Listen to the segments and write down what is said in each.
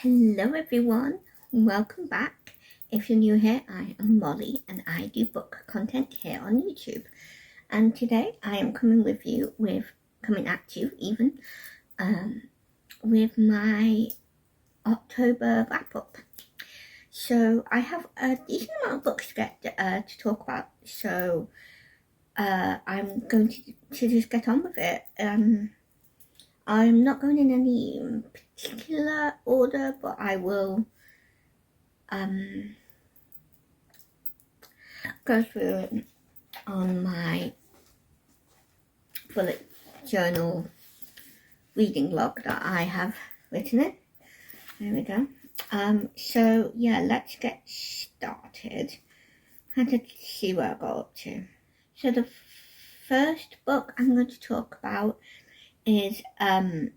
Hello everyone, welcome back. If you're new here, I am Molly and I do book content here on YouTube. And today I am coming at you with my October wrap up. So I have a decent amount of books to get to talk about. So I'm going to just get on with it. I'm not going in any particular order, but I will go through it on my bullet journal reading log that I have written it. There we go. So yeah, let's get started. I had to see where I got up to. So the first book I'm going to talk about is a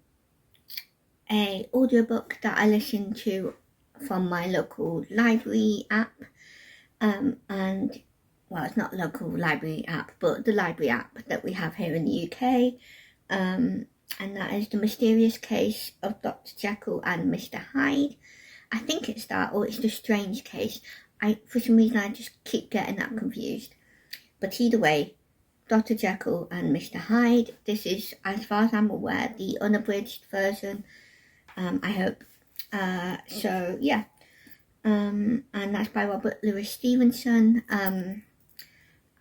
audiobook that I listened to from my local library app, and well, it's not local library app, but the library app that we have here in the UK, and that is The Mysterious Case of Dr. Jekyll and Mr. Hyde. I think it's that, or it's The Strange Case. For some reason I just keep getting that confused, but either way, Dr. Jekyll and Mr. Hyde. This is, as far as I'm aware, the unabridged version, I hope. So yeah, and that's by Robert Louis Stevenson,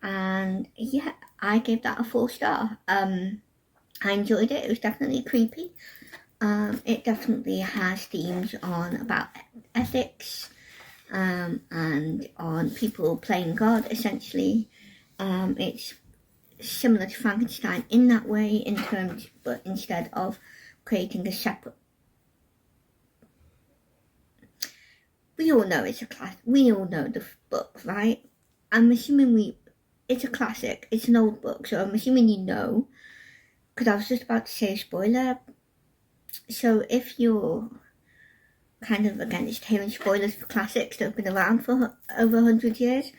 and yeah, I gave that a 4 star. I enjoyed it. It was definitely creepy. It definitely has themes on about ethics, and on people playing God, essentially. It's similar to Frankenstein in that way, in terms, but instead of creating a separate. We all know it's a class. We all know the book, right? I'm assuming it's a classic. It's an old book, so I'm assuming you know. Because I was just about to say a spoiler. So if you're kind of against hearing spoilers for classics that have been around for over 100 years,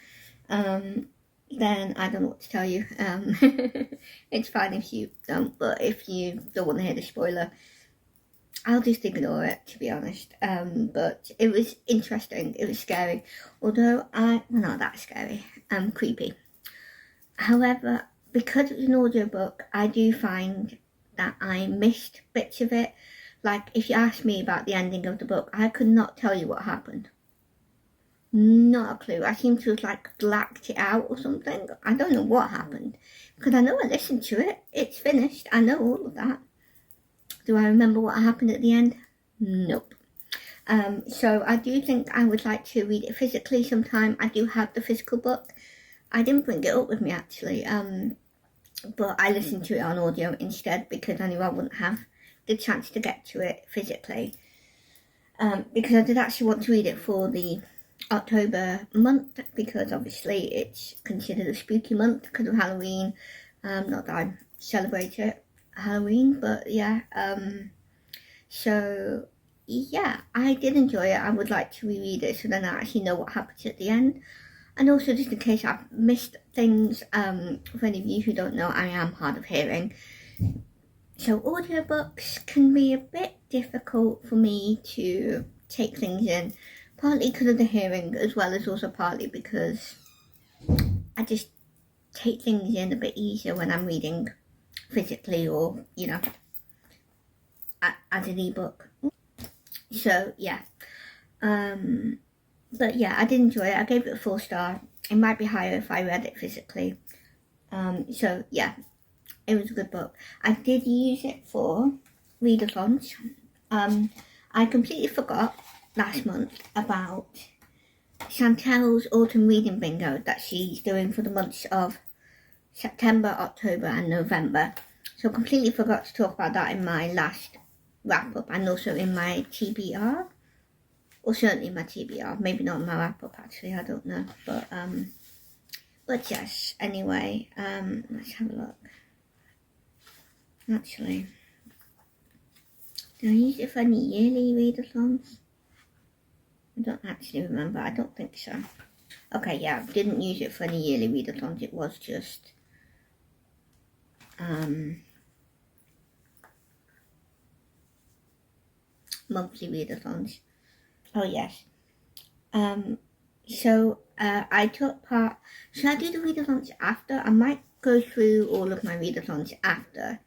then I don't know what to tell you. It's fine if you don't, but if you don't want to hear the spoiler, I'll just ignore it, to be honest. But it was interesting. It was scary. Although not that scary. Creepy. However, because it's an audiobook, I do find that I missed bits of it. Like, if you ask me about the ending of the book, I could not tell you what happened. Not a clue. I seem to have like blacked it out or something. I don't know what happened. Because I know I listened to it. It's finished. I know all of that. Do I remember what happened at the end? Nope. So I do think I would like to read it physically sometime. I do have the physical book. I didn't bring it up with me actually, but I listened to it on audio instead because I knew I wouldn't have the chance to get to it physically. Because I did actually want to read it for the October month, because obviously it's considered a spooky month because of Halloween. Not that I celebrate it, Halloween, but yeah. So yeah, I did enjoy it. I would like to reread it so then I actually know what happens at the end. And also, just in case I've missed things, for any of you who don't know, I am hard of hearing. So audiobooks can be a bit difficult for me to take things in, partly because of the hearing, as well as also partly because I just take things in a bit easier when I'm reading physically, or, you know, as an ebook. So yeah, but yeah, I did enjoy it. I gave it a 4 star. It might be higher if I read it physically. So yeah, it was a good book. I did use it for readathons. I completely forgot last month about Chantel's autumn reading bingo that she's doing for the months of September, October and November. So completely forgot to talk about that in my last wrap up, and also in my TBR. Or certainly my TBR, maybe not my wrap up actually, I don't know. But yes, anyway, let's have a look. Actually, did I use it for any yearly readathons? I don't actually remember. I don't think so. Okay, yeah, I didn't use it for any yearly readathons. It was just monthly readathons. Oh yes. So I took part. Should I do the readathons after? I might go through all of my readathons after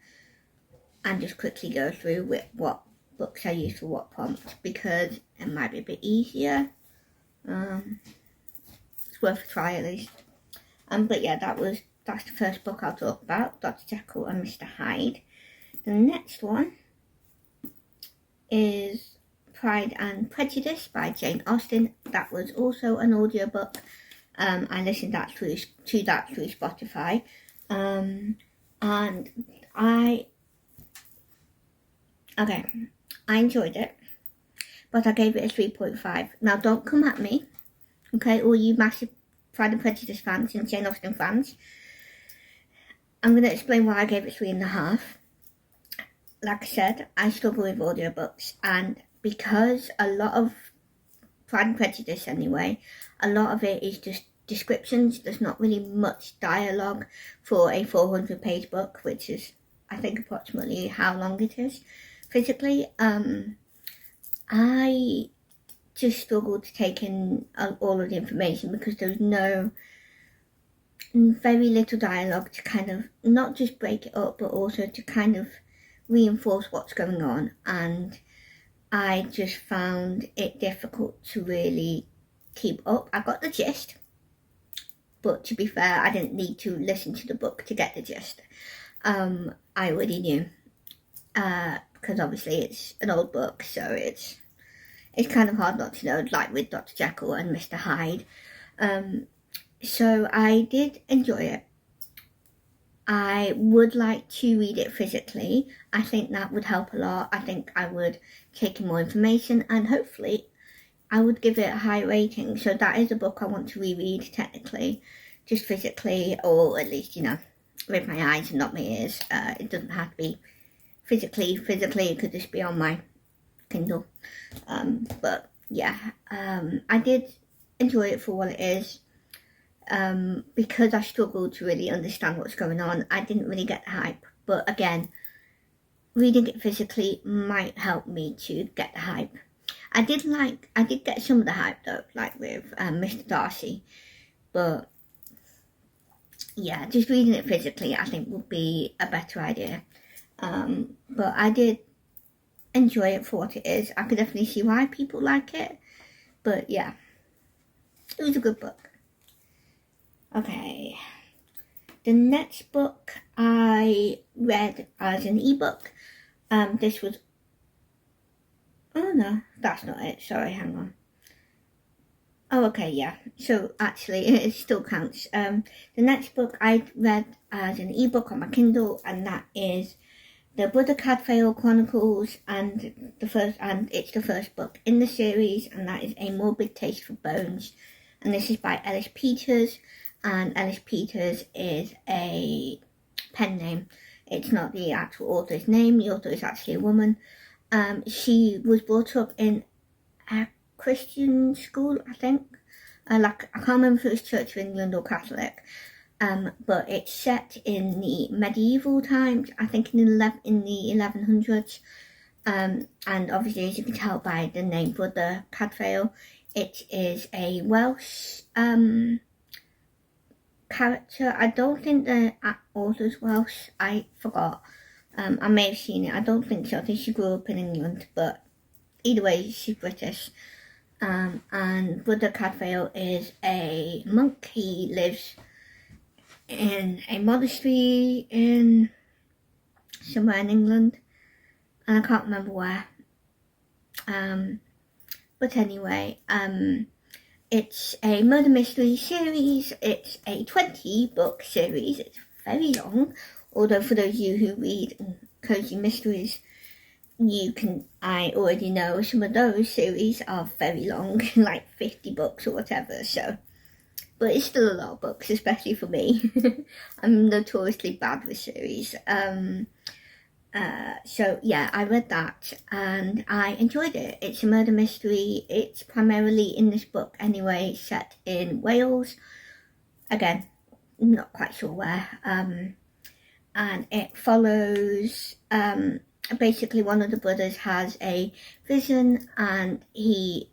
and just quickly go through with what books I used for what prompt, because it might be a bit easier. It's worth a try at least. But yeah, that's the first book I'll talk about, Dr. Jekyll and Mr. Hyde. The next one is Pride and Prejudice by Jane Austen. That was also an audiobook. I listened to that through Spotify. And I enjoyed it, but I gave it a 3.5. Now don't come at me, okay, all you massive Pride and Prejudice fans and Jane Austen fans. I'm going to explain why I gave it 3.5. Like I said, I struggle with audiobooks, and because a lot of Pride and Prejudice anyway, a lot of it is just descriptions. There's not really much dialogue for a 400-page book, which is, I think, approximately how long it is physically. I just struggled to take in all of the information because there's very little dialogue to kind of not just break it up, but also to kind of reinforce what's going on. And I just found it difficult to really keep up. I got the gist, but to be fair, I didn't need to listen to the book to get the gist. I already knew, because obviously it's an old book, so it's kind of hard not to know, like with Dr. Jekyll and Mr. Hyde. So I did enjoy it. I would like to read it physically. I think that would help a lot. I think I would take in more information, and hopefully I would give it a high rating. So that is a book I want to reread technically, just physically, or at least, with my eyes and not my ears. It doesn't have to be physically, it could just be on my Kindle. But yeah, I did enjoy it for what it is. Because I struggled to really understand what's going on, I didn't really get the hype. But again, reading it physically might help me to get the hype. I did get some of the hype though, like with Mr. Darcy. But yeah, just reading it physically I think would be a better idea. But I did enjoy it for what it is. I could definitely see why people like it. But yeah, it was a good book. Okay, the next book I read as an ebook. This was, oh no, that's not it, sorry, hang on. Oh, okay, yeah, so actually it still counts. The next book I read as an ebook on my Kindle, and that is The Brother Cadfael Chronicles, and it's the first book in the series, and that is A Morbid Taste for Bones, and this is by Ellis Peters. And Ellis Peters is a pen name. It's not the actual author's name. The author is actually a woman. She was brought up in a Christian school, I think. I can't remember if it was Church of England or Catholic. But it's set in the medieval times, I think in the 1100s. And obviously, as you can tell by the name Brother Cadfael, it is a Welsh character. I don't think the author's Welsh. I forgot. I may have seen it. I don't think so. I think she grew up in England, but either way, she's British. And Brother Cadfael is a monk. He lives in a monastery in somewhere in England, and I can't remember where. But anyway, it's a murder mystery series. It's a 20-book series. It's very long, although for those of you who read cozy mysteries, I already know some of those series are very long, like 50 books or whatever, so, but it's still a lot of books, especially for me. I'm notoriously bad with series. So yeah, I read that and I enjoyed it. It's a murder mystery. It's primarily, in this book anyway, set in Wales. Again, not quite sure where. And it follows basically one of the brothers has a vision, and he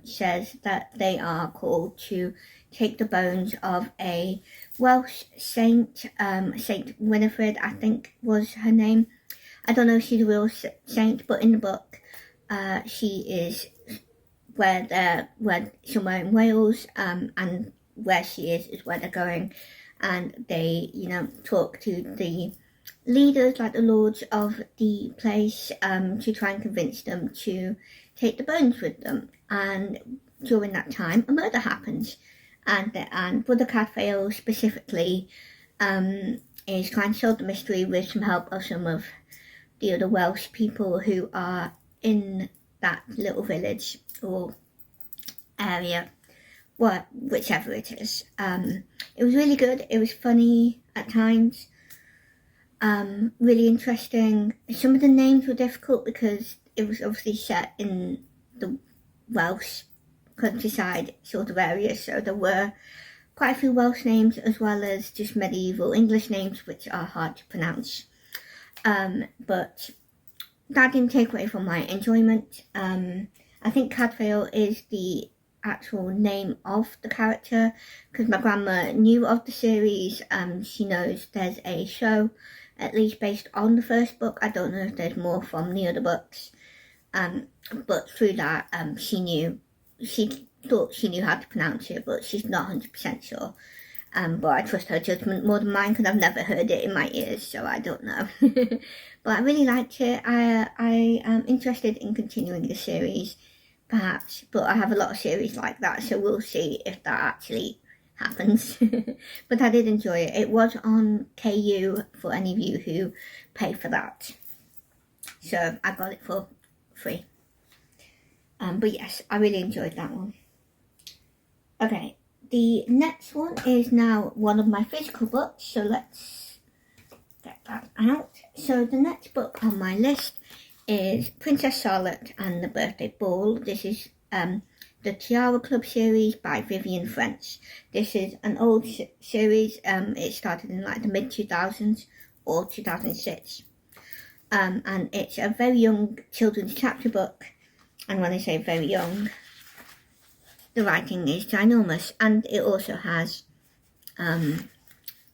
says that they are called to take the bones of a Welsh saint, Saint Winifred, I think was her name. I don't know if she's a real saint, but in the book, she is where somewhere in Wales, and where she is where they're going, and they, talk to the leaders, like the lords of the place, to try and convince them to take the bones with them. And during that time, a murder happens, and Brother Cadfael specifically is trying to solve the mystery with some help of some of the other Welsh people who are in that little village or area, whichever it is. It was really good. It was funny at times. Really interesting. Some of the names were difficult because it was obviously set in the Welsh countryside sort of area, so there were quite a few Welsh names as well as just medieval English names which are hard to pronounce. But that didn't take away from my enjoyment. I think Cadfael is the actual name of the character because my grandma knew of the series. She knows there's a show, at least based on the first book. I don't know if there's more from the other books, but through that, she thought she knew how to pronounce it, but she's not 100% sure. But I trust her judgment more than mine because I've never heard it in my ears, so I don't know. But I really liked it. I am interested in continuing the series, perhaps, but I have a lot of series like that, so we'll see if that actually happens. But I did enjoy it. It was on KU for any of you who pay for that, so I got it for free. But yes, I really enjoyed that one. Okay, the next one is now one of my physical books, so let's get that out. So the next book on my list is Princess Charlotte and the Birthday Ball. This is the Tiara Club series by Vivian French. This is an old series. It started in like the mid-2000s or 2006. And it's a very young children's chapter book. And when I say very young, the writing is ginormous. And it also has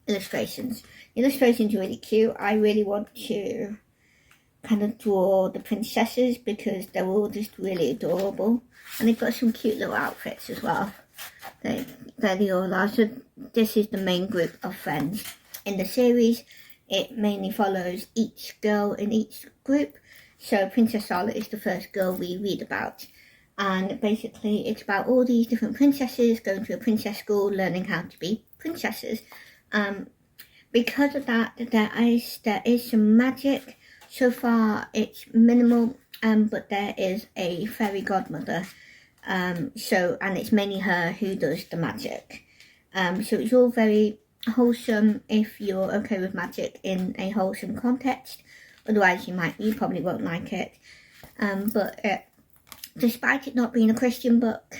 illustrations. Illustrations are really cute. I really want to kind of draw the princesses because they're all just really adorable. And they've got some cute little outfits as well. They all are. So this is the main group of friends in the series. It mainly follows each girl in each group. So Princess Charlotte is the first girl we read about. And basically it's about all these different princesses going to a princess school, learning how to be princesses. Because of that, there is some magic. So far it's minimal, but there is a fairy godmother. And it's mainly her who does the magic. So it's all very wholesome if you're okay with magic in a wholesome context. Otherwise you probably won't like it. But despite it not being a Christian book,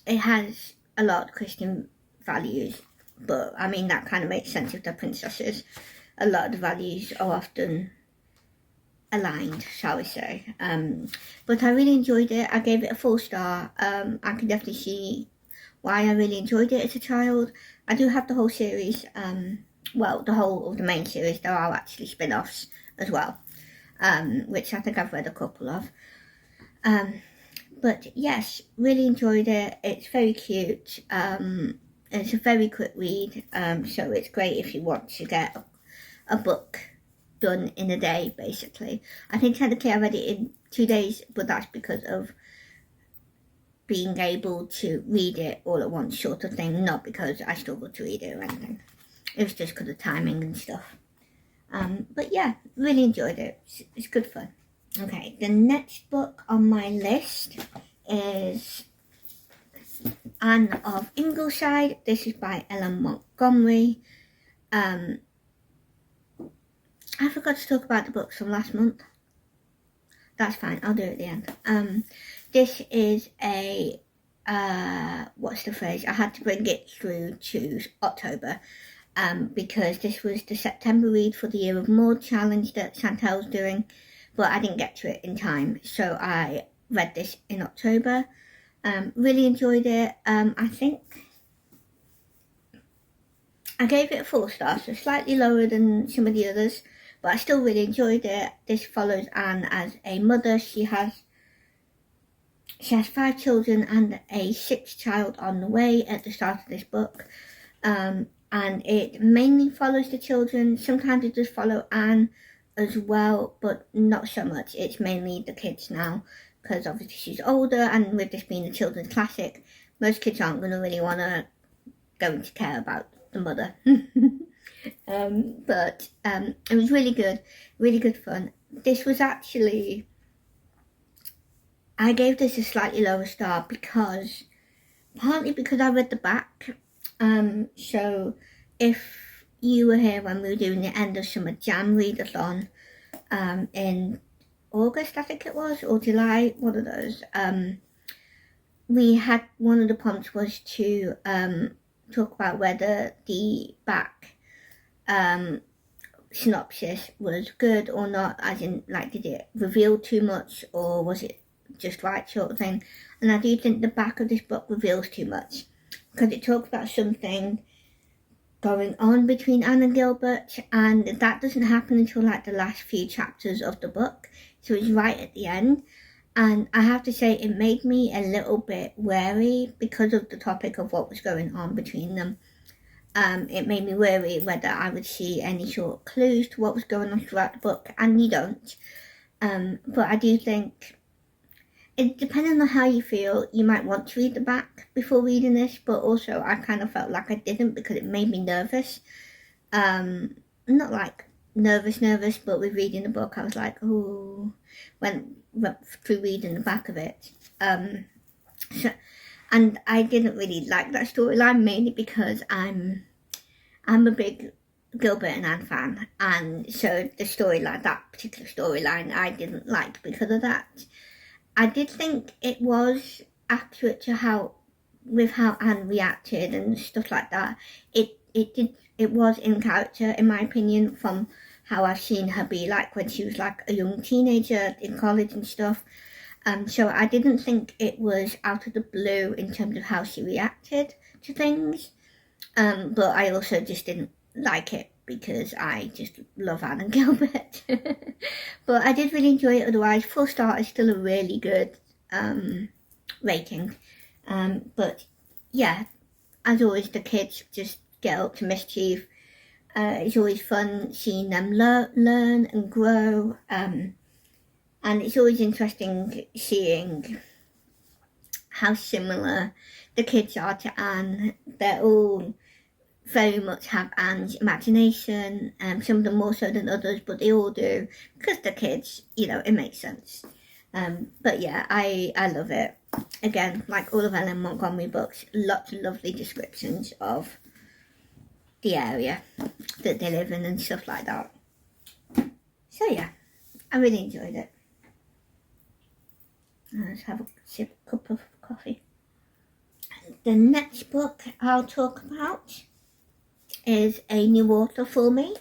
it has a lot of Christian values. But I mean, that kind of makes sense if they're princesses. A lot of the values are often aligned, shall we say. But I really enjoyed it. I gave it a 4 star. I can definitely see why I really enjoyed it as a child. I do have the whole series. Well, the whole of the main series. There are actually spin-offs as well, which I think I've read a couple of. But yes, really enjoyed it. It's very cute. It's a very quick read, so it's great if you want to get a book done in a day, basically. I think technically I read it in 2 days, but that's because of being able to read it all at once sort of thing, not because I struggled to read it or anything. It was just because of timing and stuff. But yeah, really enjoyed it. It's good fun. Okay, the next book on my list is Anne of Ingleside. This is by Ellen Montgomery. I forgot to talk about the books from last month. That's fine, I'll do it at the end. This is a, what's the phrase? I had to bring it through to October because this was the September read for the Year of Maud challenge that Chantel's doing. but I didn't get to it in time, so I read this in October. Really enjoyed it. I think I gave it a 4 stars, so slightly lower than some of the others, but I still really enjoyed it. This follows Anne as a mother. She has 5 children and a 6th child on the way at the start of this book. And it mainly follows the children. Sometimes it does follow Anne as well, but not so much. It's mainly the kids now, because obviously she's older, and with this being a children's classic, most kids aren't going to really want to go to care about the mother. But it was really good fun. This was actually, I gave this a slightly lower star partly because I read the back. So if you were here when we were doing the end of summer jam readathon in August, I think it was, or July, one of those, we had, one of the prompts was to talk about whether the back synopsis was good or not, as in, like, did it reveal too much or was it just right, sort of thing. And I do think the back of this book reveals too much, because it talks about something going on between Anne and Gilbert, and that doesn't happen until like the last few chapters of the book, so it's right at the end. And I have to say, it made me a little bit wary because of the topic of what was going on between them. It made me wary whether I would see any sort of clues to what was going on throughout the book, and you don't. But I do think, depending on how you feel, you might want to read the back before reading this, but also I kind of felt like I didn't, because it made me nervous. Not like nervous, but with reading the book I was like, oh, went through reading the back of it. And I didn't really like that storyline, mainly because I'm a big Gilbert and Anne fan, and so the storyline, that particular storyline, I didn't like because of that. I did think it was accurate to how Anne reacted and stuff like that. It was in character, in my opinion, from how I've seen her be like when she was like a young teenager in college and stuff. So I didn't think it was out of the blue in terms of how she reacted to things. But I also just didn't like it because I just love Anne and Gilbert. But I did really enjoy it otherwise. 4 star is still a really good rating. But yeah, as always, the kids just get up to mischief. It's always fun seeing them learn and grow. And it's always interesting seeing how similar the kids are to Anne. They're all very much have Anne's imagination, some of them more so than others, but they all do, because they're kids, it makes sense. But yeah, I love it. Again, like all of Ellen Montgomery books, lots of lovely descriptions of the area that they live in and stuff like that. So yeah, I really enjoyed it. Let's have a cup of coffee. The next book I'll talk about is a new author for me,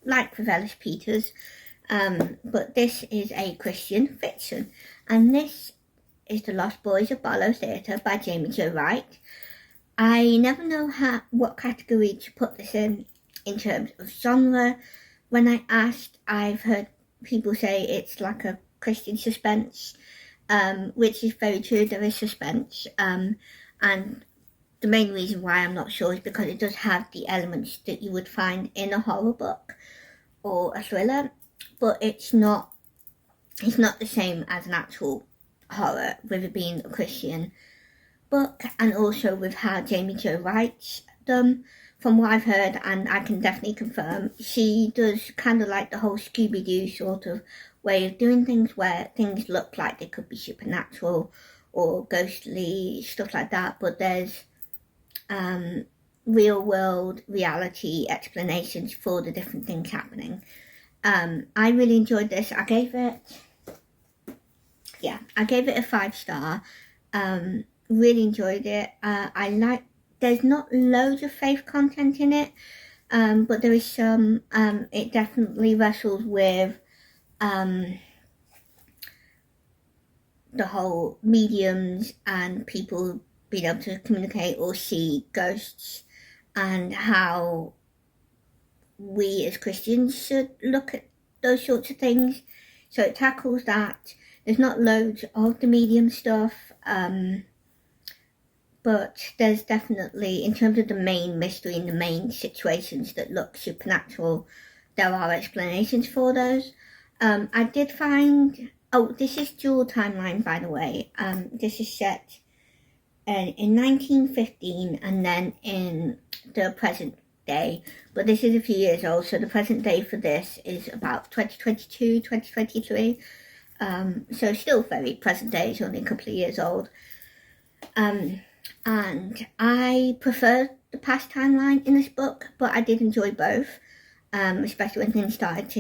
like with Ellis Peters, but this is a Christian fiction, and this is The Lost Boys of Barlow Theatre by Jamie Jo Wright. I never know what category to put this in terms of genre. When I asked, I've heard people say it's like a Christian suspense, which is very true. There is suspense, and the main reason why I'm not sure is because it does have the elements that you would find in a horror book or a thriller, but it's not the same as an actual horror, with it being a Christian book, and also with how Jamie Jo writes them. From what I've heard, and I can definitely confirm, she does kind of like the whole Scooby-Doo sort of way of doing things, where things look like they could be supernatural or ghostly, stuff like that, but there's real world reality explanations for the different things happening. I really enjoyed this. I gave it a 5 star. Really enjoyed it. There's not loads of faith content in it, but there is some. It definitely wrestles with the whole mediums and people being able to communicate or see ghosts, and how we as Christians should look at those sorts of things. So it tackles that. There's not loads of the medium stuff, but there's definitely, in terms of the main mystery and the main situations that look supernatural, there are explanations for those. I did find, this is dual timeline, by the way. This is set in 1915 and then in the present day, but this is a few years old, so the present day for this is about 2022, 2023. So still very present day, it's only a couple of years old. And I prefer the past timeline in this book, but I did enjoy both, especially when things started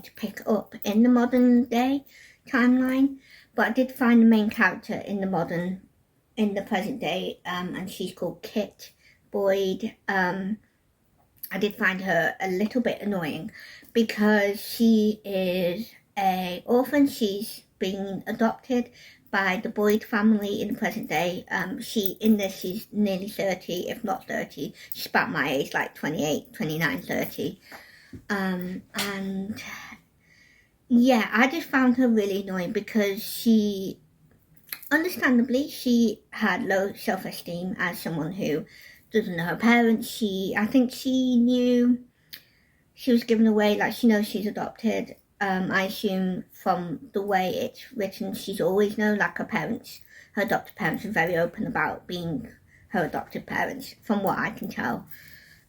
to pick up in the modern day timeline. But I did find the main character in the present day, and she's called Kit Boyd. I did find her a little bit annoying because she is an orphan. She's been adopted by the Boyd family in the present day. She's nearly 30, if not 30. She's about my age, like 28, 29, 30. And yeah, I just found her really annoying because understandably, she had low self-esteem as someone who doesn't know her parents. I think she knew she was given away, like she knows she's adopted. I assume from the way it's written, she's always known, like her adopted parents are very open about being her adopted parents, from what I can tell.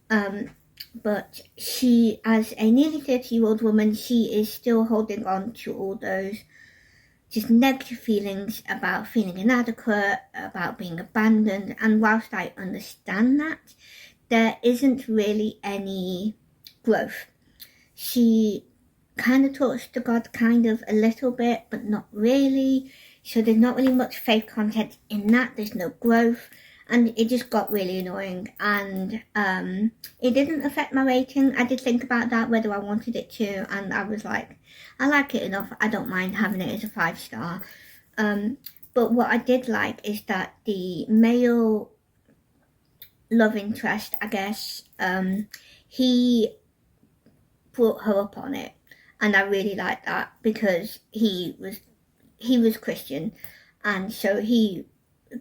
But she, as a nearly 30-year-old woman, she is still holding on to all those just negative feelings about feeling inadequate, about being abandoned. And whilst I understand that, there isn't really any growth. She kind of talks to God kind of a little bit, but not really. So there's not really much faith content in that. There's no growth. And it just got really annoying. And it didn't affect my rating. I did think about that, whether I wanted it to. And I was like, I like it enough. I don't mind having it as a 5-star. But what I did like is that the male love interest, I guess, he brought her up on it. And I really liked that because he was Christian. And so he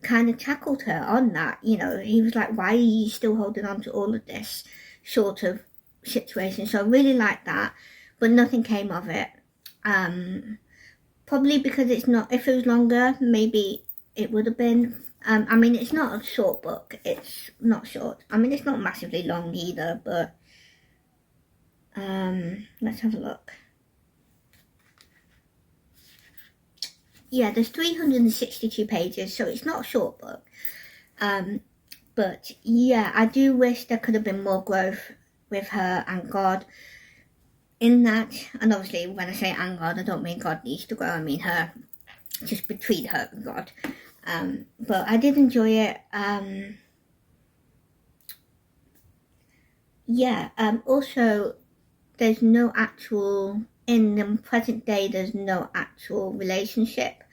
kind of tackled her on that. You know, he was like, why are you still holding on to all of this sort of situation? So I really liked that, but nothing came of it. Probably because it's not, if it was longer, maybe it would have been. I mean, it's not a short book. It's not short. I mean, it's not massively long either, but let's have a look. Yeah, there's 362 pages, so it's not a short book. But yeah, I do wish there could have been more growth with her and God in that. And obviously, when I say and God, I don't mean God needs to grow. I mean her, just between her and God. But I did enjoy it. Yeah, also, there's no actual, in the present day, there's no actual relationship.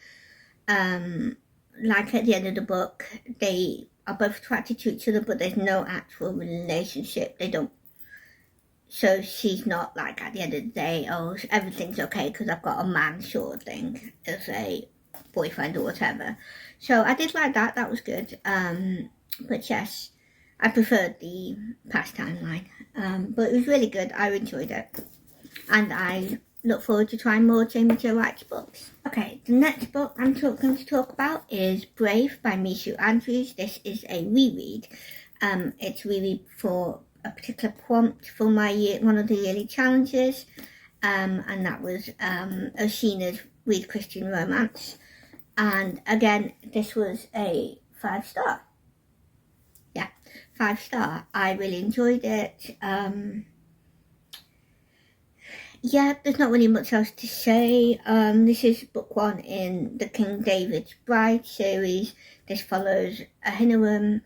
Like at the end of the book, they are both attracted to each other, but there's no actual relationship. They don't. So she's not like at the end of the day, oh, everything's okay because I've got a man sort of thing as a boyfriend or whatever. So I did like that. That was good. But yes, I preferred the past timeline. But it was really good. I enjoyed it. And I look forward to trying more Jamie Jo Wright's books. Okay, the next book I'm going to talk about is Brave by Mishu Andrews. This is a reread. It's reread for a particular prompt for my one of the yearly challenges. And that was Oshina's Read Christian Romance. And again, this was a 5-star. Yeah, 5-star. I really enjoyed it. Yeah, there's not really much else to say. This is book 1 in the King David's Bride series. This follows Ahinoam,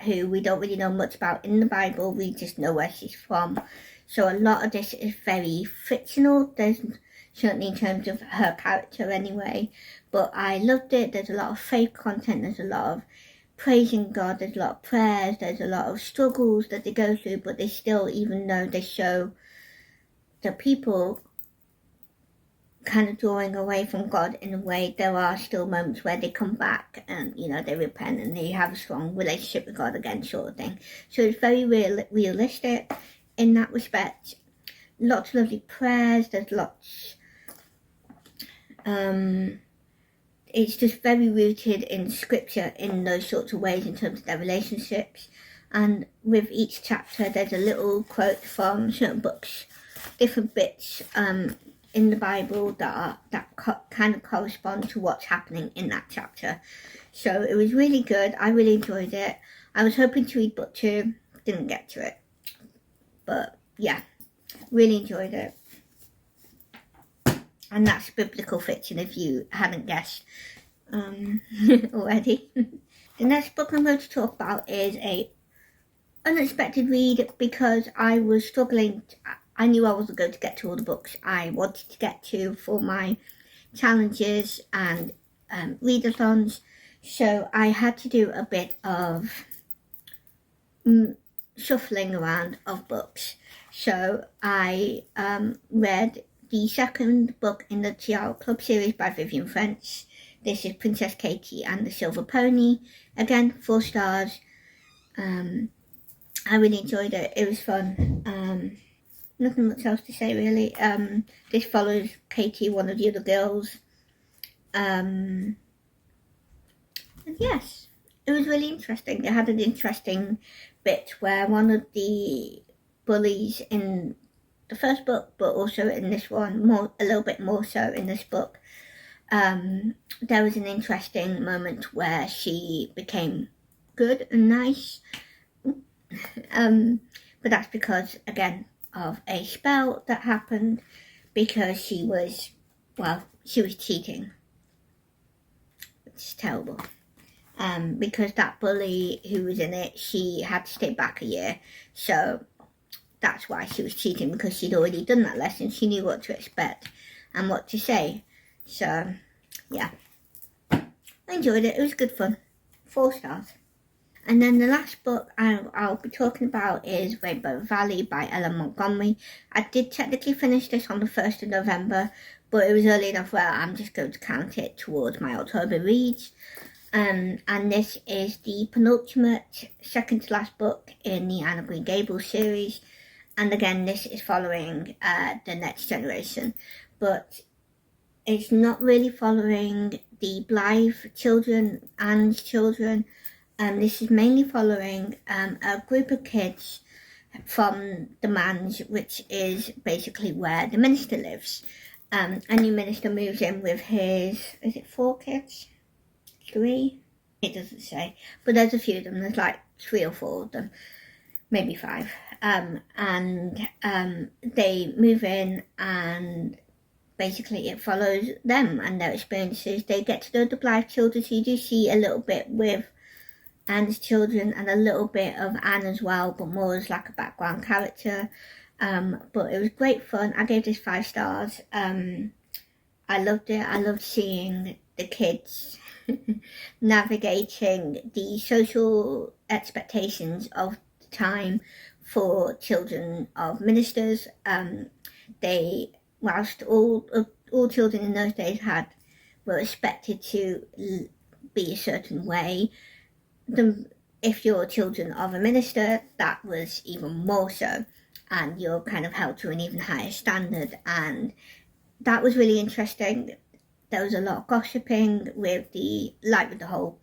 who we don't really know much about in the Bible. We just know where she's from. So a lot of this is very fictional. certainly in terms of her character anyway. But I loved it. There's a lot of faith content, there's a lot of praising God, there's a lot of prayers, there's a lot of struggles that they go through, but they still, even though they show the people kind of drawing away from God in a way, there are still moments where they come back and, you know, they repent and they have a strong relationship with God again, sort of thing. So it's very realistic in that respect. Lots of lovely prayers, there's lots, it's just very rooted in scripture in those sorts of ways in terms of their relationships. And with each chapter there's a little quote from certain books, different bits in the Bible that kind of correspond to what's happening in that chapter. So it was really good. I really enjoyed it. I was hoping to read book 2, didn't get to it, but yeah, really enjoyed it. And that's biblical fiction, if you hadn't guessed already. The next book I'm going to talk about is a unexpected read, because I was struggling. I knew I wasn't going to get to all the books I wanted to get to for my challenges and readathons, so I had to do a bit of shuffling around of books. So I read the second book in the Tiara Club series by Vivian French. This is Princess Katie and the Silver Pony. Again, 4 stars. I really enjoyed it. It was fun. Nothing much else to say really. This follows Katie, one of the other girls. And yes, it was really interesting. It had an interesting bit where one of the bullies in the first book, but also in this one, a little bit more so in this book, there was an interesting moment where she became good and nice. But that's because, again, of a spell that happened, because she was cheating, which is terrible. Because that bully who was in it, she had to stay back a year, so that's why she was cheating, because she'd already done that lesson. She knew what to expect and what to say. So yeah, I enjoyed it. It was good fun. 4 stars. And then the last book I'll be talking about is Rainbow Valley by Ellen Montgomery. I did technically finish this on the 1st of November, but it was early enough where I'm just going to count it towards my October reads. And this is the penultimate, second to last book in the Anne of Green Gables series. And again, this is following the next generation, but it's not really following the Blythe children, Anne's children. This is mainly following a group of kids from the Manse, which is basically where the minister lives. A new minister moves in with his, is it 4 kids? 3? It doesn't say, but there's a few of them. There's like 3 or 4 of them, maybe 5. They move in, and basically it follows them and their experiences. They get to know the Blythe children, so you do see a little bit with Anne's children and a little bit of Anne as well, but more as like a background character. But it was great fun. I gave this 5 stars. I loved it. I loved seeing the kids navigating the social expectations of the time for children of ministers. Whilst all children in those days were expected to be a certain way, if you're children of a minister, that was even more so, and you're kind of held to an even higher standard. And that was really interesting. There was a lot of gossiping with the whole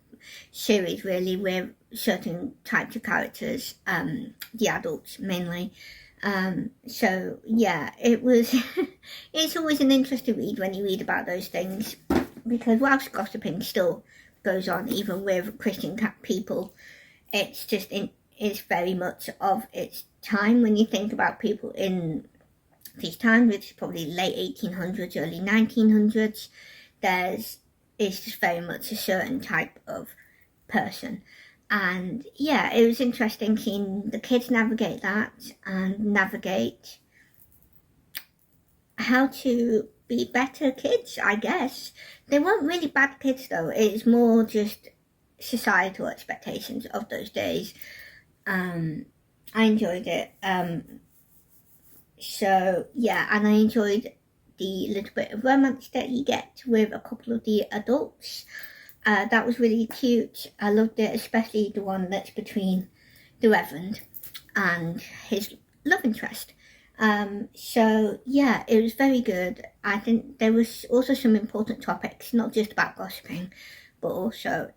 series, really, with certain types of characters, the adults mainly. So yeah, it was it's always an interesting read when you read about those things, because whilst gossiping still goes on even with Christian people, it's just it's very much of its time. When you think about people in these times, which is probably late 1800s, early 1900s, it's just very much a certain type of person. And yeah, it was interesting seeing the kids navigate that and navigate how to be better kids, I guess. They weren't really bad kids though. It's more just societal expectations of those days. I enjoyed it. So yeah, and I enjoyed the little bit of romance that you get with a couple of the adults. That was really cute. I loved it, especially the one that's between the Reverend and his love interest. So yeah, it was very good. I think there was also some important topics, not just about gossiping, but also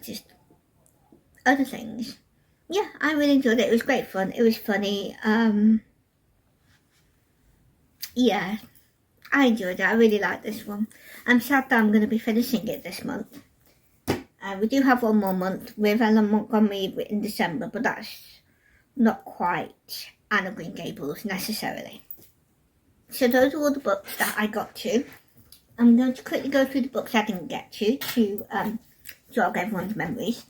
just other things. Yeah, I really enjoyed it. It was great fun. It was funny. Yeah, I enjoyed it. I really liked this one. I'm sad that I'm going to be finishing it this month. We do have one more month with Ellen Montgomery in December, but that's not quite Anne of Green Gables necessarily. So those are all the books that I got to. I'm going to quickly go through the books I didn't get to jog everyone's memories.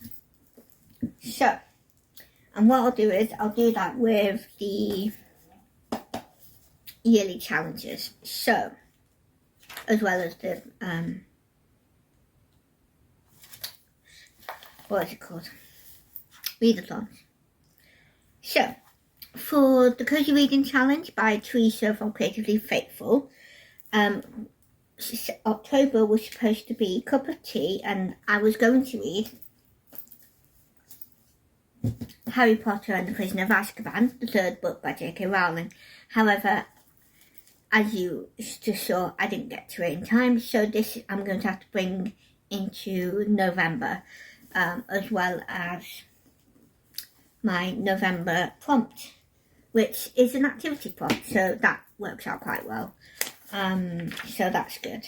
So, and what I'll do is I'll do that with the yearly challenges. So, as well as the what is it called? Readathons. So, for the Cozy Reading Challenge by Teresa from Creatively Faithful, October was supposed to be Cup of Tea, and I was going to read Harry Potter and the Prisoner of Azkaban, the third book by J.K. Rowling. However, as you just saw, I didn't get to it in time, so this I'm going to have to bring into November, as well as my November prompt, which is an activity prompt, so that works out quite well. So that's good.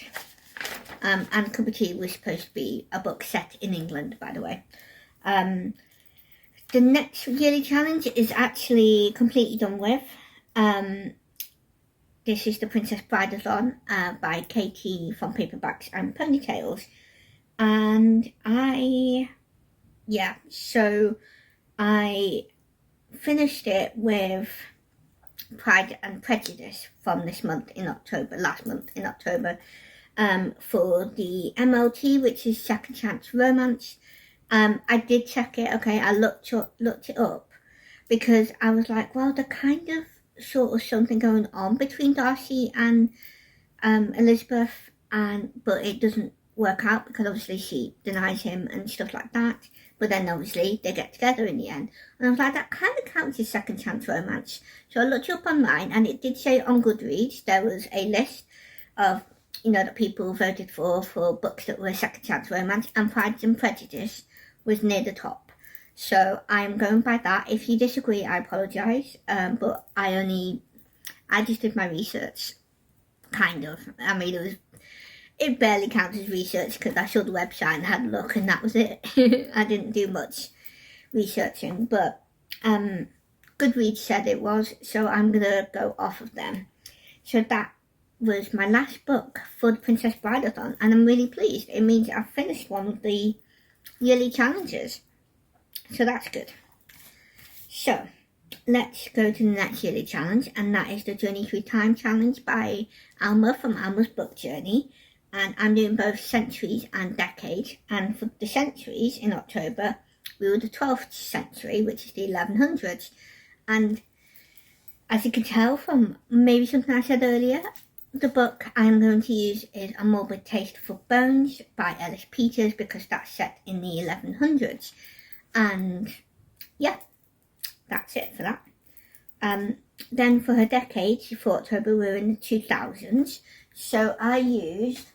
And Cup of Tea was supposed to be a book set in England, by the way. The next yearly challenge is actually completely done with. This is the Princess Bride-athon by Katie from Paperbacks and Ponytails. And I finished it with Pride and Prejudice from last month in October, for the MLT, which is Second Chance Romance. I did check it, okay, I looked it up, because I was like, well, there's kind of sort of something going on between Darcy and Elizabeth, but it doesn't work out because obviously she denies him and stuff like that. But then obviously they get together in the end. And I was like, that kind of counts as Second Chance Romance. So I looked up online, and it did say on Goodreads there was a list of, that people voted for books that were Second Chance Romance, and Pride and Prejudice was near the top. So I'm going by that. If you disagree, I apologise. But I just did my research, kind of. I mean, it barely counts as research because I saw the website and had a look, and that was it. I didn't do much researching, but Goodreads said it was, so I'm going to go off of them. So that was my last book for the Princess Bride-athon, and I'm really pleased. It means I've finished one of the yearly challenges, so that's good. So let's go to the next yearly challenge, and that is the Journey Through Time challenge by Alma from Alma's Book Journey. And I'm doing both centuries and decades. And for the centuries in October, we were the 12th century, which is the 1100s. And as you can tell from maybe something I said earlier, the book I'm going to use is A Morbid Taste for Bones by Ellis Peters, because that's set in the 1100s. And yeah, that's it for that. Then for her decades, for October, we're in the 2000s. So I used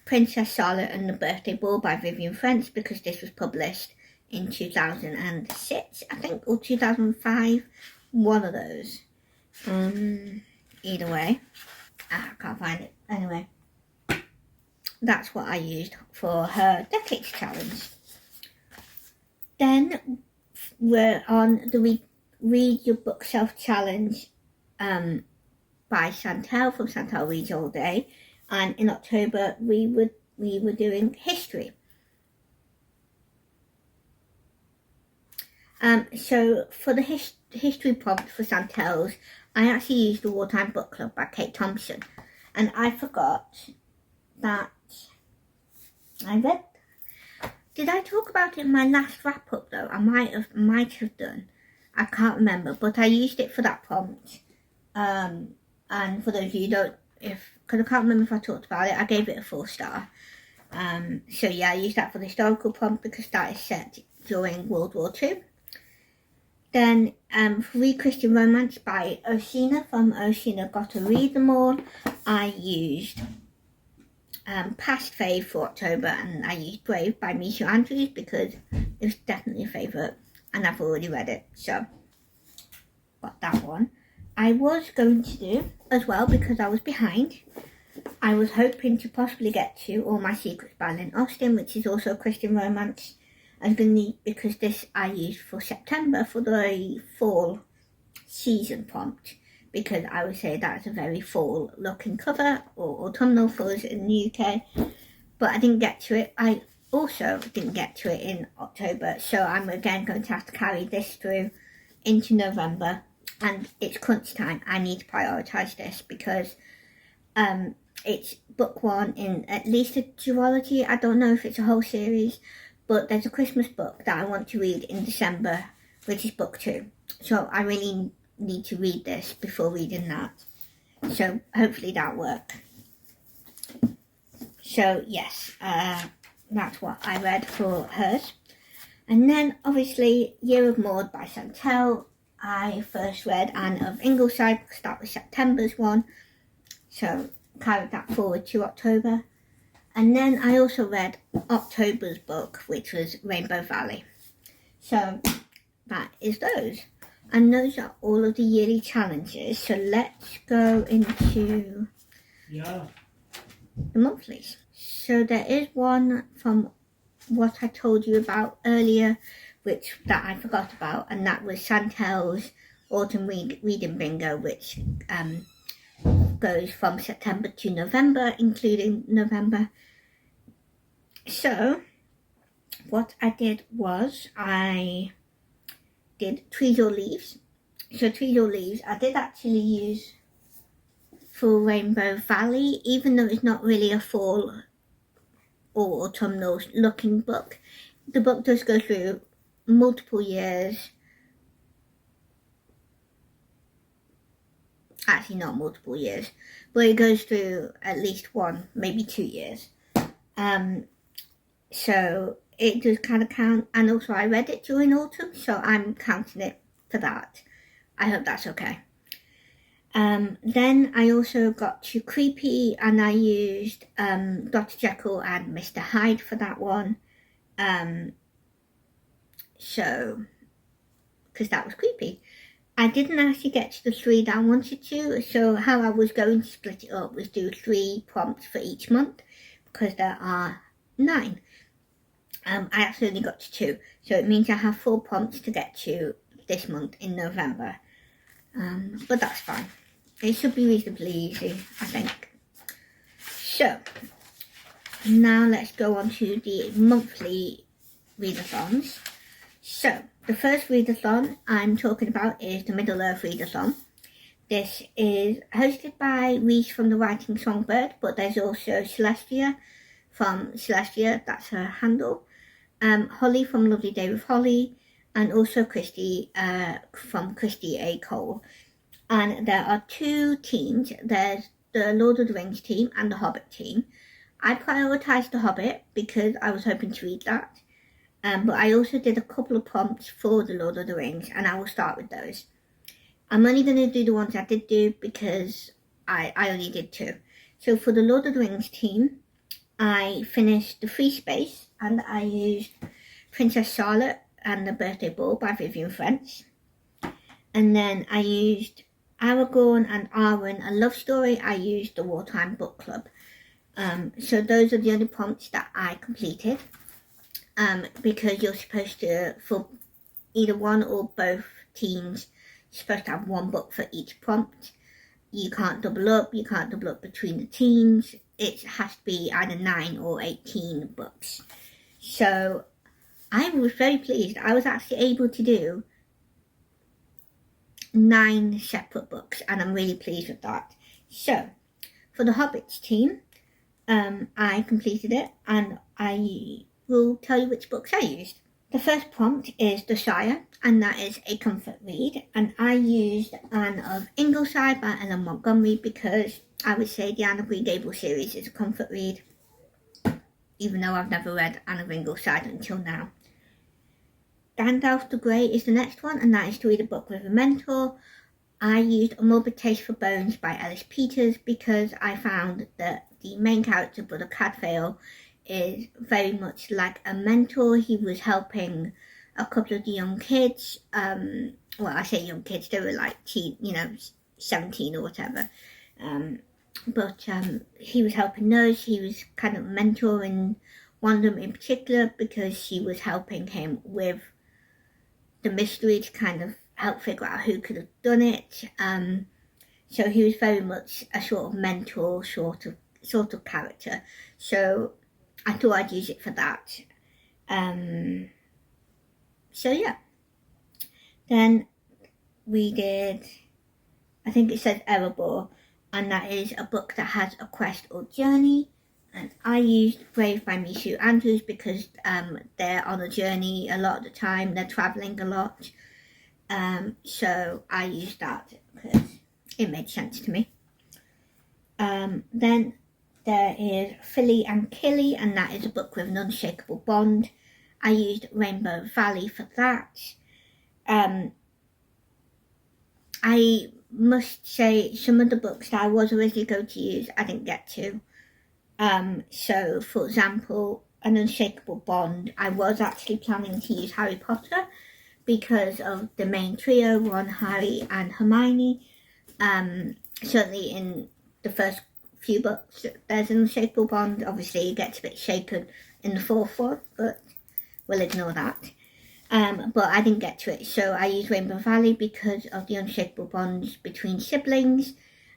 Princess Charlotte and the Birthday Ball by Vivian French, because this was published in 2006, I think, or 2005, one of those. Either way, I can't find it. Anyway, that's what I used for her Decades Challenge. Then we're on the Read Your Bookshelf Challenge by Chantel from Chantel Reads All Day. And in October, we were doing history. So for the history prompt for Chantel's, I actually used the Wartime Book Club by Kate Thompson. And I forgot that I read. Did I talk about it in my last wrap up though? I might have done. I can't remember, but I used it for that prompt. And for those of you who don't, because I can't remember if I talked about it, I gave it a 4-star. So yeah, I used that for the historical prompt because that is set during World War II. Then for Read Christian Romance by Oceana from Oceana Got to Read Them All, I used Past Fave for October, and I used Brave by Misha Andrews because it was definitely a favourite and I've already read it, so got that one. I was going to do as well, because I was behind, I was hoping to possibly get to All My Secrets by Lynn Austin, which is also a Christian romance. I was going to need, because this I used for September for the fall season prompt, because I would say that's a very fall looking cover, or autumnal for us in the UK, but I didn't get to it. I also didn't get to it in October, so I'm again going to have to carry this through into November, and it's crunch time. I need to prioritise this because it's book 1 in at least a duology. I don't know if it's a whole series, but there's a Christmas book that I want to read in December, which is book 2, so I really need to read this before reading that, so hopefully that'll work. So yes, that's what I read for hers. And then obviously Year of Maud by Chantel. I first read Anne of Ingleside because that was September's one, so carried that forward to October. And then I also read October's book, which was Rainbow Valley. So that is those. And those are all of the yearly challenges. So let's go into the monthlies. So there is one from what I told you about earlier, that I forgot about, and that was Chantel's Autumn Reading Bingo, which goes from September to November, including November. So what I did was I did Trees or Leaves. So Trees or Leaves I did actually use for Rainbow Valley, even though it's not really a fall or autumnal looking book. The book does go through multiple years. Actually not multiple years, but it goes through at least 1, maybe 2 years. So it does kind of count, and also I read it during autumn, so I'm counting it for that. I hope that's okay. Then I also got to Creepy, and I used Dr. Jekyll and Mr. Hyde for that one. So, because that was creepy. I didn't actually get to the 3 that I wanted to, so how I was going to split it up was do 3 prompts for each month, because there are 9. I actually only got to 2, so it means I have 4 prompts to get to this month in November. But that's fine. It should be reasonably easy, I think. So, now let's go on to the monthly readathons. So, the first readathon I'm talking about is the Middle Earth Readathon. This is hosted by Reese from the writing Songbird, but there's also Celestria from Celestria, that's her handle, Holly from Lovely Day with Holly, and also Kristi from Kristi A. Cole. And there are 2 teams. There's the Lord of the Rings team and the Hobbit team. I prioritised the Hobbit because I was hoping to read that. But I also did a couple of prompts for the Lord of the Rings, and I will start with those. I'm only going to do the ones I did do because I only did 2. So for the Lord of the Rings team, I finished The Free Space, and I used Princess Charlotte and the Birthday Ball by Vivian French. And then I used Aragorn and Arwen, a love story. I used the Wartime Book Club. So those are the only prompts that I completed. Because you're supposed to, for either one or both teams, you're supposed to have 1 book for each prompt. You can't double up between the teams. It has to be either 9 or 18 books. So I was very pleased. I was actually able to do 9 separate books, and I'm really pleased with that. So for the Hobbits team, I completed it, and I will tell you which books I used. The first prompt is The Shire, and that is a comfort read, and I used Anne of Ingleside by Ellen Montgomery because I would say the Anne of Green Gables series is a comfort read, even though I've never read Anne of Ingleside until now. Gandalf the Grey is the next one, and that is to read a book with a mentor. I used A Morbid Taste for Bones by Ellis Peters because I found that the main character, Brother Cadfael, is very much like a mentor. He was helping a couple of the young kids. Well, I say young kids, they were like 17 or whatever. But he was helping those. He was kind of mentoring one of them in particular because she was helping him with the mystery to kind of help figure out who could have done it. So he was very much a sort of mentor sort of character. So I thought I'd use it for that. So yeah. Then we did, I think it says Erebor, and that is a book that has a quest or journey. And I used Brave by Mishu Andrews because they're on a journey a lot of the time. They're travelling a lot. So I used that because it made sense to me. Then there is Philly and Killy, and that is a book with an unshakable bond. I used Rainbow Valley for that. I must say some of the books that I was originally going to use I didn't get to. So for example, An Unshakable Bond, I was actually planning to use Harry Potter because of the main trio, Ron, Harry and Hermione. Certainly in the first few books there's an unshakable bond. Obviously it gets a bit shaken in the fourth one, but we'll ignore that. But I didn't get to it, so I used Rainbow Valley because of the unshakable bonds between siblings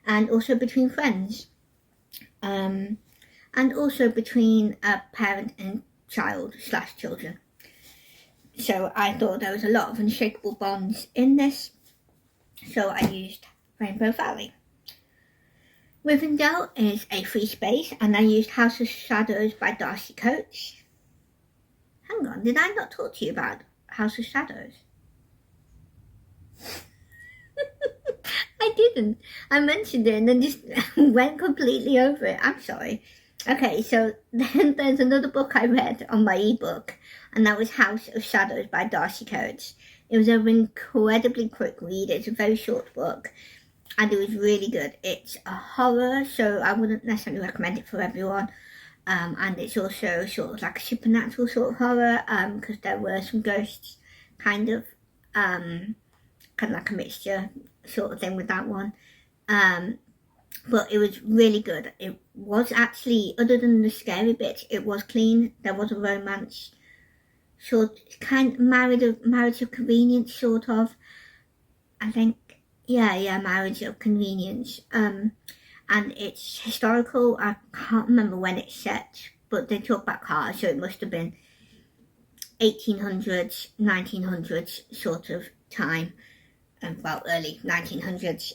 and also between friends. And also between a parent and child / children. So I thought there was a lot of unshakable bonds in this, so I used Rainbow Valley. Rivendell is a free space, and I used House of Shadows by Darcy Coates. Hang on, did I not talk to you about House of Shadows? I didn't. I mentioned it and then just went completely over it. I'm sorry. Okay, so then there's another book I read on my ebook, and that was House of Shadows by Darcy Coates. It was an incredibly quick read. It's a very short book, and it was really good. It's a horror, so I wouldn't necessarily recommend it for everyone. And it's also sort of like a supernatural sort of horror, because there were some ghosts, kind of like a mixture sort of thing with that one. But it was really good. It was actually, other than the scary bits, it was clean. There was a romance, kind of marriage of convenience, sort of. I think, yeah, marriage of convenience. And it's historical. I can't remember when it's set, but they talk about cars, so it must have been 1800s, 1900s sort of time. Well, early 1900s.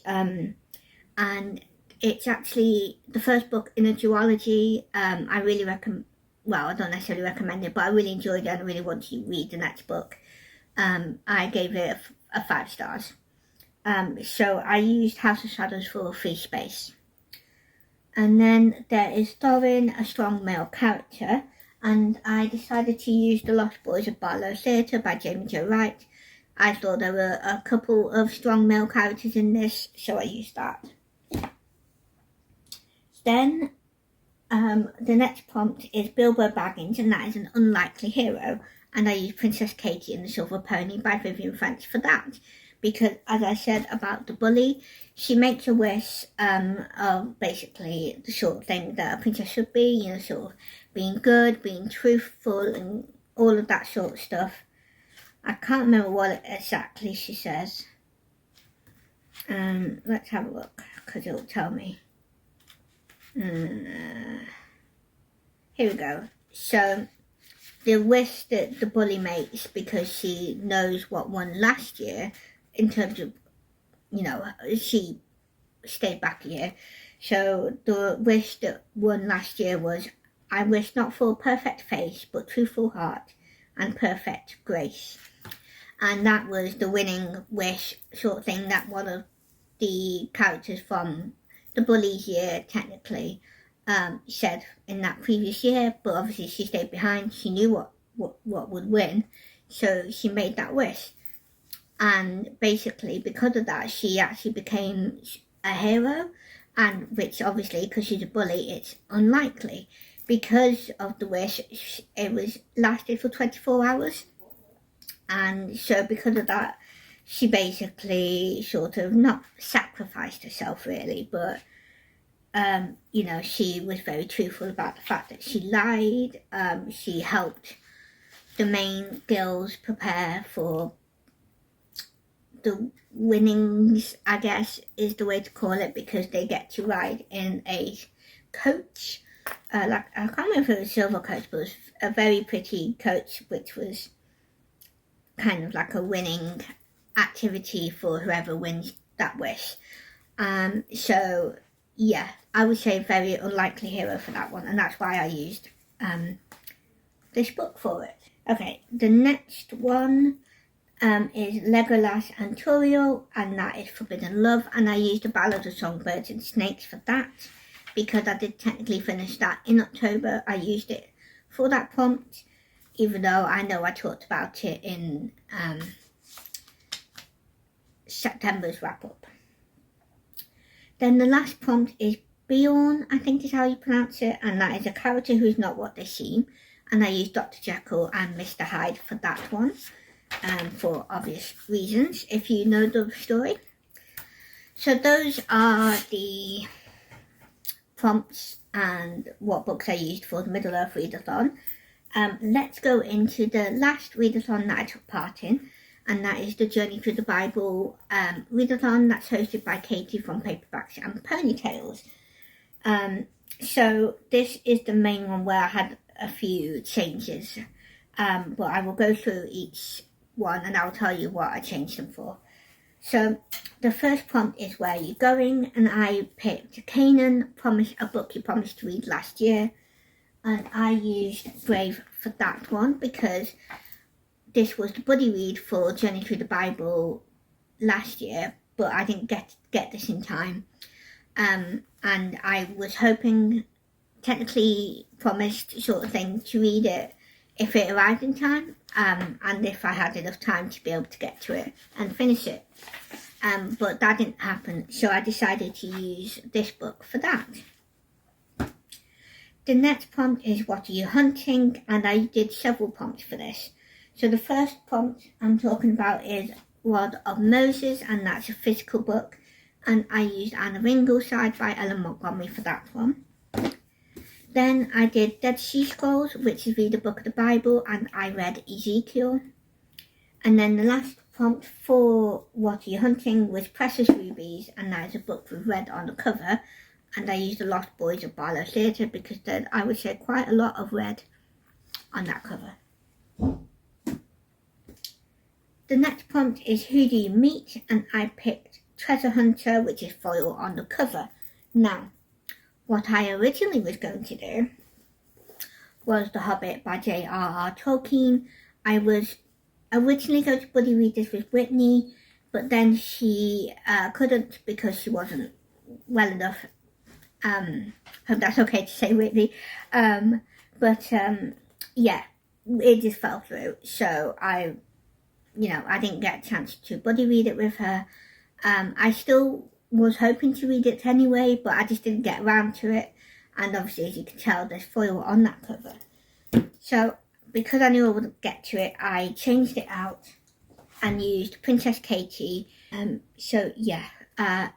And it's actually the first book in a duology. I really recommend, well, I don't necessarily recommend it, but I really enjoyed it and I really want to read the next book. I gave it a 5 stars. So I used House of Shadows for free space. And then there is Thorin, a strong male character, and I decided to use The Lost Boys of Barlow Theatre by Jamie Jo Wright. I thought there were a couple of strong male characters in this, so I used that. Then the next prompt is Bilbo Baggins, and that is an unlikely hero, and I used Princess Katie and the Silver Pony by Vivian French for that, because as I said about the bully, she makes a wish of basically the sort of thing that a princess should be, sort of being good, being truthful, and all of that sort of stuff. I can't remember what exactly she says. Let's have a look, because it'll tell me. Here we go. So, the wish that the bully makes, because she knows what won last year, in terms of, she stayed back a year. So the wish that won last year was, I wish not for a perfect face, but truthful heart and perfect grace. And that was the winning wish sort of thing that one of the characters from the Bullies year technically said in that previous year, but obviously she stayed behind. She knew what would win, so she made that wish. And basically because of that, she actually became a hero, and which obviously, because she's a bully, it's unlikely. Because of the wish, it was lasted for 24 hours, and so because of that, she basically sort of not sacrificed herself really, but you know, she was very truthful about the fact that she lied. She helped the main girls prepare for the winnings, I guess is the way to call it, because they get to ride in a coach. Like, I can't remember if it was a silver coach, but it was a very pretty coach, which was kind of like a winning activity for whoever wins that wish. So yeah, I would say very unlikely hero for that one, and that's why I used this book for it. Okay, the next one is Legolas and Turiel, and that is Forbidden Love, and I used The Ballad of Songbirds and Snakes for that, because I did technically finish that in October. I used it for that prompt, even though I know I talked about it in September's wrap-up. Then the last prompt is Bjorn, I think is how you pronounce it, and that is a character who's not what they seem, and I used Dr. Jekyll and Mr. Hyde for that one, for obvious reasons, if you know the story. So those are the prompts and what books I used for the Middle-earth Readathon. Let's go into the last Readathon that I took part in, and that is the Journey Through the Bible Readathon that's hosted by Katie from Paperbacks and Ponytails. So this is the main one where I had a few changes, but I will go through each one and I'll tell you what I changed them for. So the first prompt is Where Are You Going? And I picked Canaan, a book you promised to read last year, and I used Brave for that one because this was the buddy read for Journey Through the Bible last year, but I didn't get this in time, and I was hoping, technically promised sort of thing, to read it if it arrived in time, and if I had enough time to be able to get to it and finish it, but that didn't happen, so I decided to use this book for that. The next prompt is What Are You Hunting? And I did several prompts for this. So the first prompt I'm talking about is Rod of Moses, and that's a physical book, and I used Anna Ingleside by Ellen Montgomery for that one. Then I did Dead Sea Scrolls, which is read a book of the Bible, and I read Ezekiel. And then the last prompt for What Are You Hunting was Precious Rubies, and that is a book with red on the cover, and I used The Lost Boys of Barlow Theatre because there's, I would say, quite a lot of red on that cover. The next prompt is Who Do You Meet? And I picked Treasure Hunter, which is foil on the cover. Now, what I originally was going to do was The Hobbit by J.R.R. Tolkien. I was originally going to buddy read this with Whitney, but then she couldn't because she wasn't well enough. Hope that's okay to say, Whitney. Yeah, it just fell through. So I didn't get a chance to buddy read it with her. I still was hoping to read it anyway, but I just didn't get around to it. And obviously, as you can tell, there's foil on that cover. So because I knew I wouldn't get to it, I changed it out and used Princess Katie. So yeah,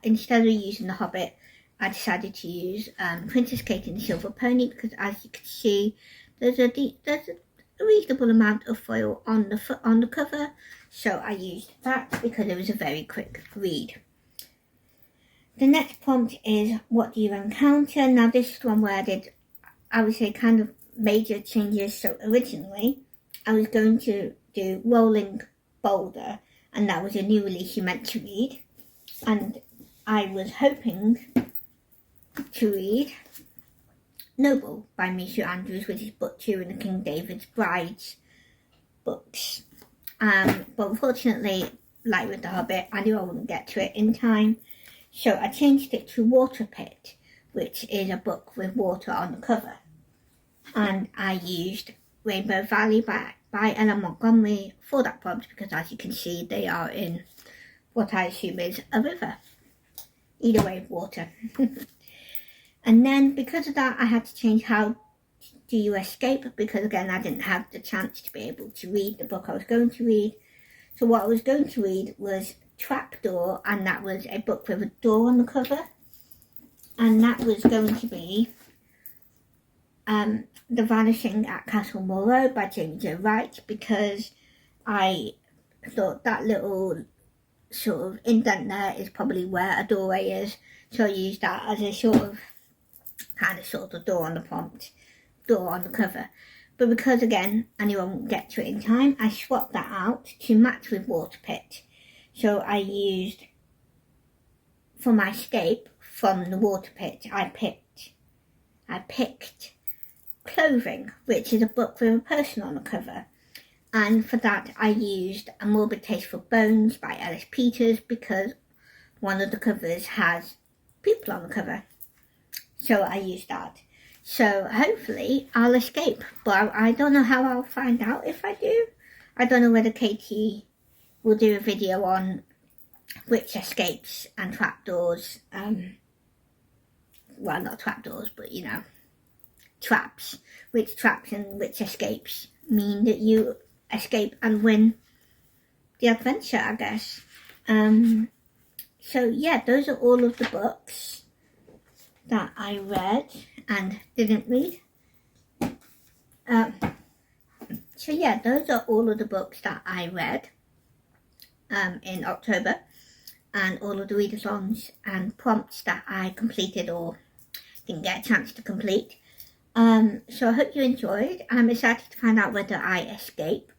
instead of using The Hobbit, I decided to use Princess Katie and the Silver Pony because, as you can see, there's a reasonable amount of foil on the cover. So I used that because it was a very quick read. The next prompt is What Do You Encounter? Now this is one where I did, I would say, kind of major changes. So originally I was going to do Rolling Boulder, and that was a new release you meant to read, and I was hoping to read Noble by Misha Andrews, which is book 2 in the King David's Brides books. But unfortunately, like with The Hobbit, I knew I wouldn't get to it in time, so I changed it to Water Pit, which is a book with water on the cover. And I used Rainbow Valley by Ella Montgomery for that prompt because, as you can see, they are in what I assume is a river. Either way, water. And then because of that, I had to change how do you escape, because again, I didn't have the chance to be able to read the book I was going to read. So what I was going to read was Trapdoor, and that was a book with a door on the cover. And that was going to be The Vanishing at Castle Morrow by Jamie Jo Wright, because I thought that little sort of indent there is probably where a doorway is. So I used that as a sort of door on the prompt, door on the cover. But because again, I knew I wouldn't get to it in time, I swapped that out to match with Water Pit. So I used, for my escape from the Water Pit, I picked Clothing, which is a book with a person on the cover. And for that, I used A Morbid Taste for Bones by Ellis Peters, because one of the covers has people on the cover. So I used that. So hopefully I'll escape, but I don't know how I'll find out if I do. I don't know whether Katie will do a video on which escapes and trapdoors, well, not trapdoors, but you know, traps, which traps and which escapes mean that you escape and win the adventure, I guess. So yeah, those are all of the books that I read and didn't read. So yeah, those are all of the books that I read in October, and all of the readathons and prompts that I completed or didn't get a chance to complete. So I hope you enjoyed. I'm excited to find out whether I escape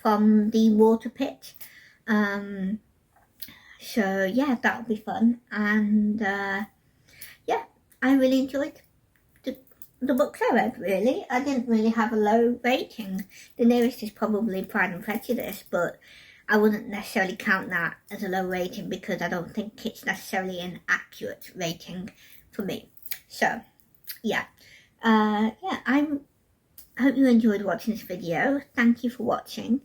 from the Water Pit. So yeah, that'll be fun. And yeah, I really enjoyed the books I read, really. I didn't really have a low rating. The nearest is probably Pride and Prejudice, but I wouldn't necessarily count that as a low rating because I don't think it's necessarily an accurate rating for me. So yeah, I hope you enjoyed watching this video. Thank you for watching.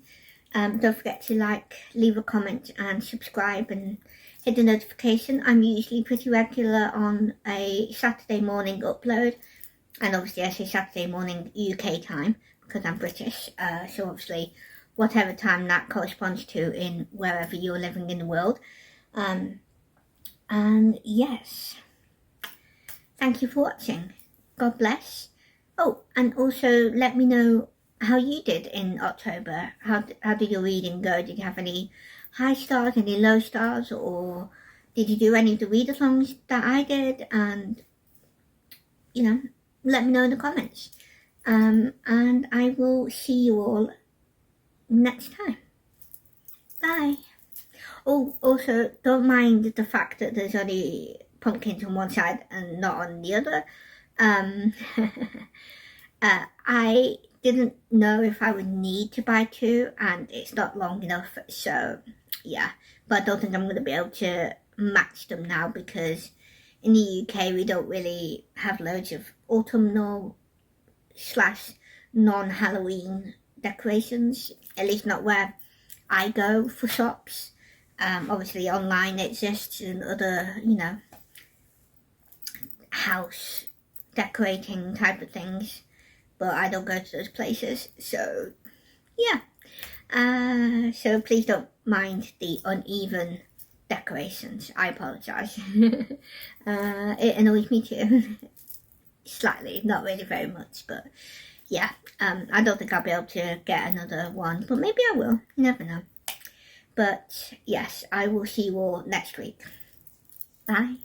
Don't forget to like, leave a comment and subscribe and hit the notification. I'm usually pretty regular on a Saturday morning upload, and obviously I say Saturday morning UK time because I'm British, so obviously whatever time that corresponds to in wherever you're living in the world. And yes, thank you for watching. God bless. Oh, and also let me know how you did in October. How did your reading go? Did you have any high stars, any low stars, or did you do any of the readathons that I did? And you know, let me know in the comments. And I will see you all next time. Bye. Oh, also don't mind the fact that there's only pumpkins on one side and not on the other. I didn't know if I would need to buy 2, and it's not long enough, so yeah, but I don't think I'm going to be able to match them now because in the UK we don't really have loads of autumnal / non-Halloween decorations, at least not where I go for shops. Obviously online it exists and other, you know, house decorating type of things, but I don't go to those places, so yeah. So please don't mind the uneven decorations. I apologise. It annoys me too. Slightly, not really very much, but yeah, I don't think I'll be able to get another one, but maybe I will. You never know. But yes, I will see you all next week. Bye.